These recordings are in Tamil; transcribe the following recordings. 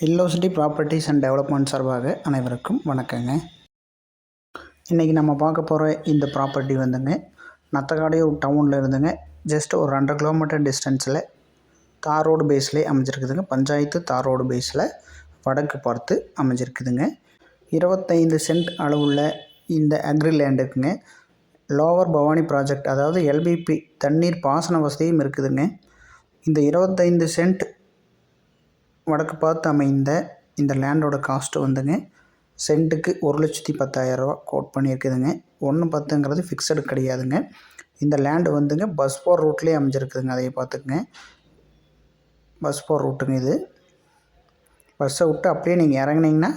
இல்லோசிட்டி ப்ராப்பர்ட்டிஸ் அண்ட் டெவலப்மெண்ட் சார்பாக அனைவருக்கும் வணக்கங்க. இன்றைக்கி நம்ம பார்க்க போகிற இந்த ப்ராப்பர்ட்டி வந்துங்க நத்தக்காடையூர் டவுனில் இருந்துங்க ஜஸ்ட் ஒரு 2 கிலோமீட்டர் டிஸ்டன்ஸில் தார் ரோடு பேஸ்லேயே அமைஞ்சிருக்குதுங்க. பஞ்சாயத்து தார் ரோடு பேஸில் வடக்கு பார்த்து அமைஞ்சிருக்குதுங்க. 25 சென்ட் அளவுள்ள இந்த அக்ரி லேண்டுக்குங்க லோவர் பவானி ப்ராஜெக்ட், அதாவது எல்பிபி தண்ணீர் பாசன வசதியும் இருக்குதுங்க. இந்த 25 சென்ட் வடக்கு பார்த்து அமைந்த இந்த லேண்டோட காஸ்ட்டு வந்துங்க சென்ட்டுக்கு 1,10,000 கோட் பண்ணியிருக்குதுங்க. 1,10ங்கிறது ஃபிக்ஸடு கிடையாதுங்க. இந்த லேண்டு வந்துங்க பஸ் போர் ரூட்லேயே அமைஞ்சிருக்குதுங்க. அதையை பார்த்துக்குங்க. பஸ் போர் ரூட்டுங்க இது. பஸ்ஸை விட்டு அப்படியே நீங்கள் இறங்குனீங்கன்னா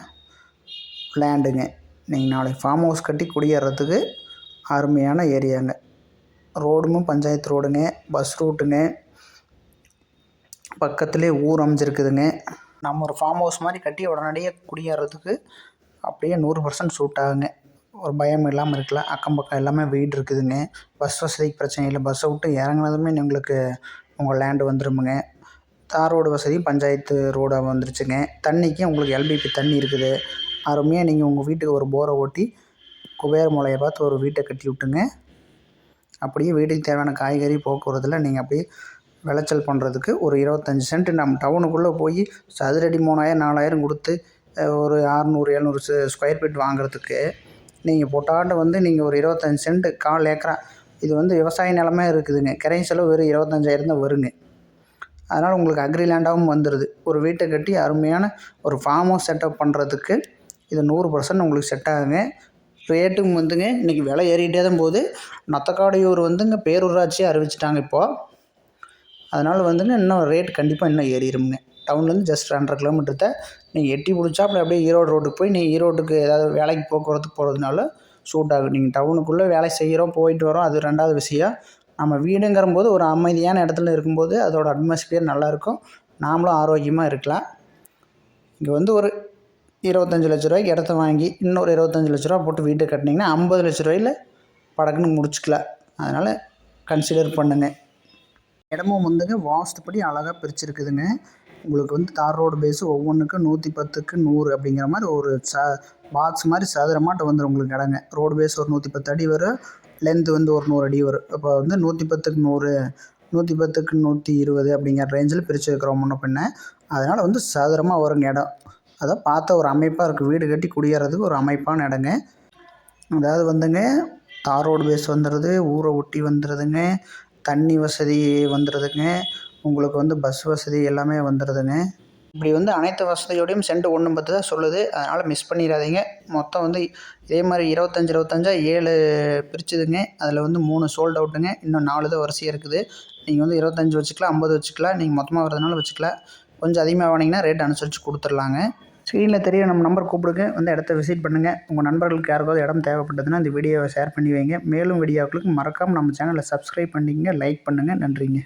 லேண்டுங்க. நீங்கள் நாளைக்கு ஃபார்ம் ஹவுஸ் கட்டி குடியேறதுக்கு அருமையான ஏரியாங்க. ரோடும் பஞ்சாயத்து ரோடுங்க, பஸ் ரூட்டுங்க, பக்கத்துலேயே ஊர் அமைஞ்சிருக்குதுங்க. நம்ம ஒரு ஃபார்ம் ஹவுஸ் மாதிரி கட்டி உடனடியாக குடியேறதுக்கு அப்படியே 100% சூட் ஆகுங்க. ஒரு பயம் இல்லாமல் இருக்கலாம். அக்கம் பக்கம் எல்லாமே வீடு இருக்குதுங்க. பஸ் வசதிக்கு பிரச்சனை இல்லை. பஸ்ஸை விட்டு இறங்குனதுமே உங்களுக்கு உங்கள் லேண்டு வந்துடுமுங்க. தார் ரோடு வசதியும் பஞ்சாயத்து ரோடாக வந்துருச்சுங்க. தண்ணிக்கும் உங்களுக்கு எல்பிபி தண்ணி இருக்குது. அருமையாக நீங்கள் உங்கள் வீட்டுக்கு ஒரு போரை ஓட்டி குபேர மூலையை பார்த்து ஒரு வீட்டை கட்டி விட்டுங்க. அப்படியே வீட்டுக்கு தேவையான காய்கறி போக்குவரத்தில் நீங்கள் அப்படியே விளைச்சல் பண்ணுறதுக்கு ஒரு 25 சென்ட் நம்ம டவுனுக்குள்ளே போய் சதுரடி 3,000 4,000 கொடுத்து ஒரு 600-700 ஸ்கொயர் ஃபீட் வாங்குறதுக்கு நீங்கள் பொட்டாண்டு வந்து நீங்கள் ஒரு 25 சென்ட் 1/4 ஏக்கரா இது வந்து விவசாய நிலமே இருக்குதுங்க. கிரைய செலவு வெறும் 25,000 தான் வருங்க. அதனால் உங்களுக்கு அக்ரி லேண்டாகவும் வந்துடுது. ஒரு வீட்டை கட்டி அருமையான ஒரு ஃபார்ம் ஹவுஸ் செட்டப் பண்ணுறதுக்கு இது 100% உங்களுக்கு செட் ஆகுங்க. ரேட்டும் வந்துங்க இன்றைக்கி விலை ஏறிக்கிட்டே தான் போகுது. நத்தக்காடையூர் வந்துங்க பேரூராட்சியை அறிவிச்சிட்டாங்க இப்போது. அதனால் வந்துங்க இன்னும் ரேட் கண்டிப்பாக இன்னும் ஏறிடுமுங்க. டவுன்லேருந்து ஜஸ்ட் 2.5 கிலோமீட்டர் தான். நீங்கள் எட்டி பிடிச்சாப்புல அப்படியே ஈரோடு ரோட்டுக்கு போய் நீங்கள் ஈரோட்டுக்கு ஏதாவது வேலைக்கு போக்குவரத்துக்கு போகிறதுனால சூட் ஆகும். நீங்கள் டவுனுக்குள்ளே வேலை செய்கிறோம் போயிட்டு வரோம், அது 2வது விஷயம். நம்ம வீடுங்கிறம்போது ஒரு அமைதியான இடத்துல இருக்கும்போது அதோட அட்மாஸ்பியர் நல்லாயிருக்கும். நாமளும் ஆரோக்கியமாக இருக்கலாம். இங்கே வந்து ஒரு 25 லட்ச ரூபாய்க்கு இடத்த வாங்கி இன்னொரு 25 லட்ச ரூபா போட்டு வீட்டை கட்டினீங்கன்னா 50 லட்ச ரூபாயில் படக்குன்னு முடிச்சுக்கலாம். அதனால் கன்சிடர் பண்ணுங்கள். இடமும் வந்துங்க வாஸ்துப்படி அழகாக பிரிச்சுருக்குதுங்க. உங்களுக்கு வந்து தார் ரோடு பேஸு ஒவ்வொன்றுக்கும் 110க்கு 100 அப்படிங்கிற மாதிரி ஒரு பாக்ஸ் மாதிரி சதுரமாட்ட வந்துடும் உங்களுக்கு இடங்க. ரோடு பேஸ் ஒரு 110 அடி வரும். லென்த்து வந்து ஒரு 100 அடி வரும். இப்போ வந்து 110க்கு 100, 110க்கு 120 அப்படிங்கிற ரேஞ்சில் பிரிச்சுருக்கிறோம் முன்ன பின்ன. அதனால் வந்து சதுரமாக வருங்க இடம். அதை பார்த்த ஒரு அமைப்பாக இருக்குது. வீடு கட்டி குடியேறதுக்கு ஒரு அமைப்பான இடங்க. அதாவது வந்துங்க தார் ரோடு பேஸ் வந்துடுது, ஊரை ஒட்டி வந்துடுதுங்க, தண்ணி வசதி வந்துடுதுங்க, உங்களுக்கு வந்து பஸ் வசதி எல்லாமே வந்துடுதுங்க. இப்படி வந்து அனைத்து வசதியோடையும் சென்ட் 1,10 தான் சொல்லுது. அதனால் மிஸ் பண்ணிடாதீங்க. மொத்தம் வந்து இதே மாதிரி 25 7 பிரிச்சுதுங்க. அதில் வந்து 3 சோல்ட் அவுட்டுங்க. இன்னும் 4 தான் வரிசையாக இருக்குது. நீங்கள் வந்து 25 வச்சுக்கலாம், 50 வச்சுக்கலாம். நீங்கள் மொத்தமாக வரதுனால வச்சுக்கலாம். கொஞ்சம் அதிகமாக வாங்கினீங்கன்னா ரேட் அனுசரித்து கொடுத்துர்லாங்க. ஸ்க்ரீனில் தெரிய நம்ம நம்பர் கூப்பிடுங்க. வந்து இடத்த விசிட் பண்ணுங்கள். உங்கள் நண்பர்களுக்கு யாருக்காவது இடம் தேவைப்பட்டதுன்னா இந்த வீடியோவை ஷேர் பண்ணி வைங்க. மேலும் வீடியோக்களுக்கு மறக்காமல் நம்ம சேனலை சப்ஸ்கிரைப் பண்ணிக்கங்க, லைக் பண்ணுங்கள். நன்றிங்க.